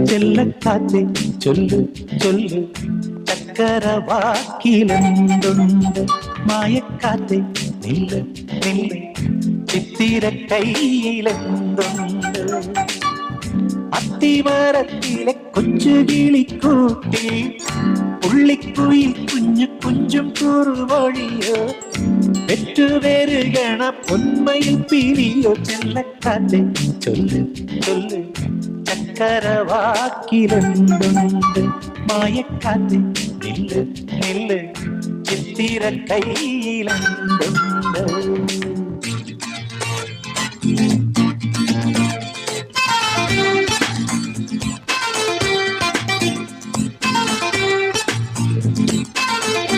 ചെല്ലക്കാറ്റെ ചൊല്ലു ചൊല്ലു ചക്കരവാക്കിലെന്തുണ്ട് മായക്കാറ്റെ നില്ല് നില്ല് ചിത്തിര കയ്യിലെന്തുണ്ട് അത്തിമരത്തിലെ കൊച്ചു കിളിക്കൂട്ടി പുള്ളിക്കുയിൽ കുഞ്ഞു കുഞ്ചും കുറുവഴിയോ പെറ്റുവരുകണ പൊന്മയിൽ പിരിയോ ചെല്ലക്കാറ്റെ ചൊല്ലു ചൊല്ലു ചക്കരവാക്കിലെന്തുണ്ട് മായക്കാറ്റെ നില്ല് നില്ല് ചിത്തിര കയ്യിലെന്തുണ്ട്